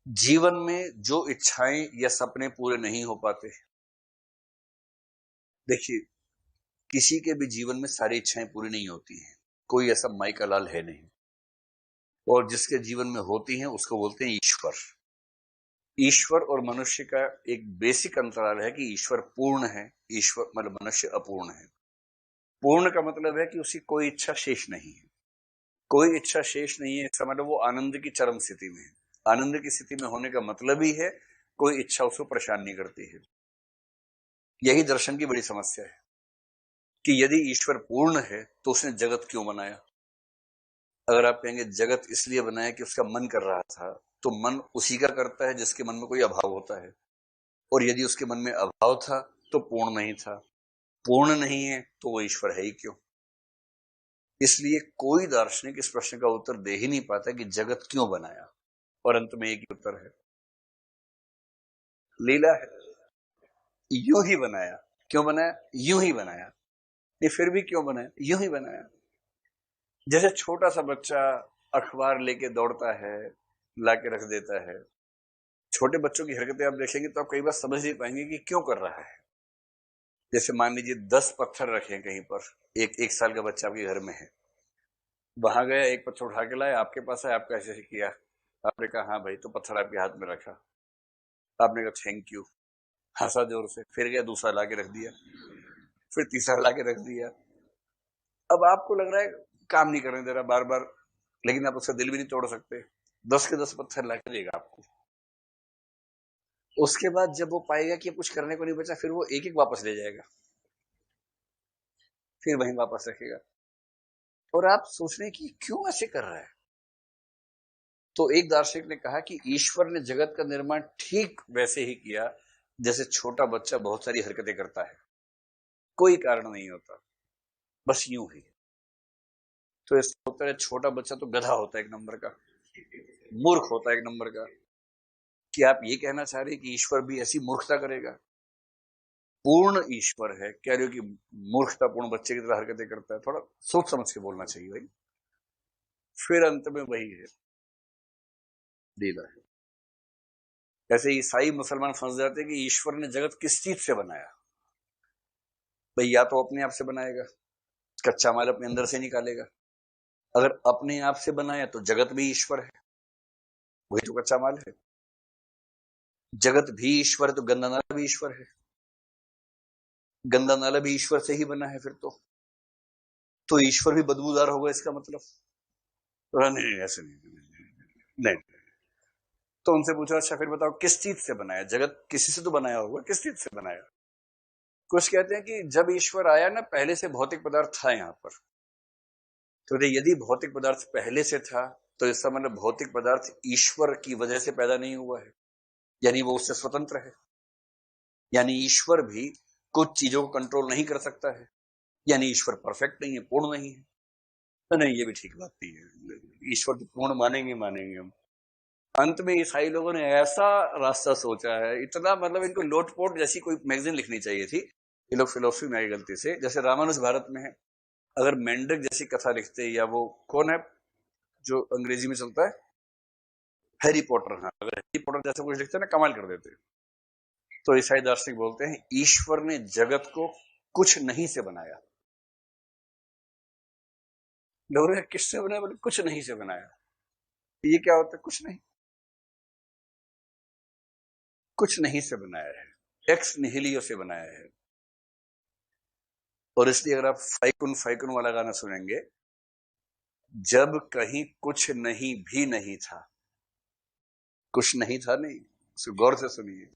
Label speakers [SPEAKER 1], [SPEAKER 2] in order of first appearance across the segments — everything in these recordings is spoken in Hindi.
[SPEAKER 1] जीवन में जो इच्छाएं या सपने पूरे नहीं हो पाते। देखिए, किसी के भी जीवन में सारी इच्छाएं पूरी नहीं होती हैं। कोई ऐसा माई का लाल है नहीं। और जिसके जीवन में होती हैं उसको बोलते हैं ईश्वर। ईश्वर और मनुष्य का एक बेसिक अंतराल है कि ईश्वर पूर्ण है, ईश्वर मतलब मनुष्य अपूर्ण है। पूर्ण का मतलब है कि उसकी कोई इच्छा शेष नहीं है। कोई इच्छा शेष नहीं है, इसका मतलब वो आनंद की चरम स्थिति में है। आनंद की स्थिति में होने का मतलब ही है कोई इच्छा उसको परेशान नहीं करती है। यही दर्शन की बड़ी समस्या है कि यदि ईश्वर पूर्ण है तो उसने जगत क्यों बनाया। अगर आप कहेंगे जगत इसलिए बनाया कि उसका मन कर रहा था, तो मन उसी का करता है जिसके मन में कोई अभाव होता है। और यदि उसके मन में अभाव था तो पूर्ण नहीं था। पूर्ण नहीं है तो वो ईश्वर है ही क्यों। इसलिए कोई दार्शनिक इस प्रश्न का उत्तर दे ही नहीं पाता कि जगत क्यों बनाया। और अंत में एक ही उत्तर है, लीला है। यूं ही बनाया। क्यों बनाया? यूं ही बनाया। ये फिर भी क्यों बनाया? यूं ही बनाया। जैसे छोटा सा बच्चा अखबार लेके दौड़ता है, लाके रख देता है। छोटे बच्चों की हरकतें आप देखेंगे तो आप कई बार समझ नहीं पाएंगे कि क्यों कर रहा है। जैसे मान लीजिए 10 पत्थर रखे कहीं पर, एक साल का बच्चा आपके घर में है, वहां गया, एक पत्थर उठा के लाया, आपके पास है, आपका ऐसे किया, आपने कहा हाँ भाई, तो पत्थर आपके हाथ में रखा, आपने कहा थैंक यू, हंसा जोर से, फिर गया दूसरा ला के रख दिया, फिर तीसरा ला के रख दिया। अब आपको लग रहा है काम नहीं करने दे रहा बार बार, लेकिन आप उसका दिल भी नहीं तोड़ सकते। 10 के 10 पत्थर ला के देगा आपको। उसके बाद जब वो पाएगा कि कुछ करने को नहीं बचा, फिर वो एक एक वापस ले जाएगा, फिर वहीं वापस रखेगा। और आप सोच रहे हैं कि क्यों ऐसे कर रहा है। तो एक दार्शनिक ने कहा कि ईश्वर ने जगत का निर्माण ठीक वैसे ही किया जैसे छोटा बच्चा बहुत सारी हरकतें करता है, कोई कारण नहीं होता, बस यूं ही। तो इसका उत्तर है, छोटा बच्चा तो गधा होता है एक नंबर का, मूर्ख होता है एक नंबर का। कि आप ये कहना चाह रहे हैं कि ईश्वर भी ऐसी मूर्खता करेगा? पूर्ण ईश्वर है, कह रहे हो कि मूर्खतापूर्ण बच्चे की तरह हरकतें करता है? थोड़ा सोच समझ के बोलना चाहिए भाई। फिर अंत में वही है, लीला है। ऐसे ईसाई मुसलमान फंस जाते हैं कि ईश्वर ने जगत किस चीज से बनाया। भाई या तो अपने आप से बनाएगा, कच्चा माल अपने अंदर से निकालेगा। अगर अपने आप से बनाया तो जगत भी ईश्वर है, वही तो कच्चा माल है। जगत भी ईश्वर है तो गंदा नाला भी ईश्वर है, गंदा नाला भी ईश्वर से ही बना है। फिर तो ईश्वर भी बदबूदार होगा इसका मतलब? नहीं, ऐसे नहीं। तो उनसे पूछा, अच्छा फिर बताओ किस चीज से बनाया? जगत किसी से तो बनाया होगा, किस चीज से बनाया? कुछ कहते हैं कि जब ईश्वर आया ना, पहले से भौतिक पदार्थ था यहाँ पर। तो यदि भौतिक पदार्थ पहले से था तो इसका मतलब भौतिक पदार्थ ईश्वर की वजह से पैदा नहीं हुआ है, यानी वो उससे स्वतंत्र है। यानी ईश्वर भी कुछ चीजों को कंट्रोल नहीं कर सकता है, यानी ईश्वर परफेक्ट नहीं है, पूर्ण नहीं है। तो नहीं, ये भी ठीक बात नहीं है। ईश्वर को पूर्ण मानेंगे मानेंगे हम। अंत में ईसाई लोगों ने ऐसा रास्ता सोचा है, इतना मतलब इनको लोटपोट जैसी कोई मैगजीन लिखनी चाहिए थी। ये लोग फिलोसफी में आई गलती से, जैसे रामानुज भारत में है। अगर मेंढक जैसी कथा लिखते, या वो कौन है जो अंग्रेजी में चलता है, हैरी पॉटर, हाँ, अगर हैरी पॉटर जैसा कुछ लिखते ना, कमाल कर देते। तो ईसाई दार्शनिक बोलते हैं ईश्वर ने जगत को कुछ नहीं से बनाया। लोग किससे बनाया? बोले कुछ नहीं से बनाया। ये क्या होता है? कुछ नहीं, कुछ नहीं से बनाया है, एक्स निहिलियो से बनाया है। और इसलिए अगर आप फाइकुन फाइकुन वाला गाना सुनेंगे, जब कहीं कुछ नहीं भी नहीं था, कुछ नहीं था नहीं, उसको गौर से सुनिए,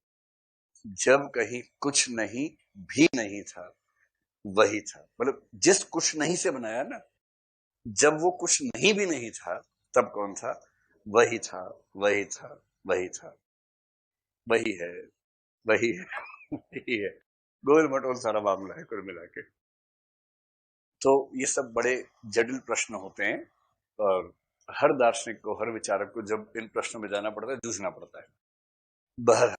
[SPEAKER 1] जब कहीं कुछ नहीं भी नहीं था, वही था। मतलब जिस कुछ नहीं से बनाया ना, जब वो कुछ नहीं भी नहीं था, तब कौन था? वही था, वही था, वही था, वही है, वही है, वही है। गोल मटोल सारा मामला है कुल मिला के। तो ये सब बड़े जटिल प्रश्न होते हैं, और हर दार्शनिक को, हर विचारक को जब इन प्रश्नों में जाना पड़ता है, जूझना पड़ता है। बहर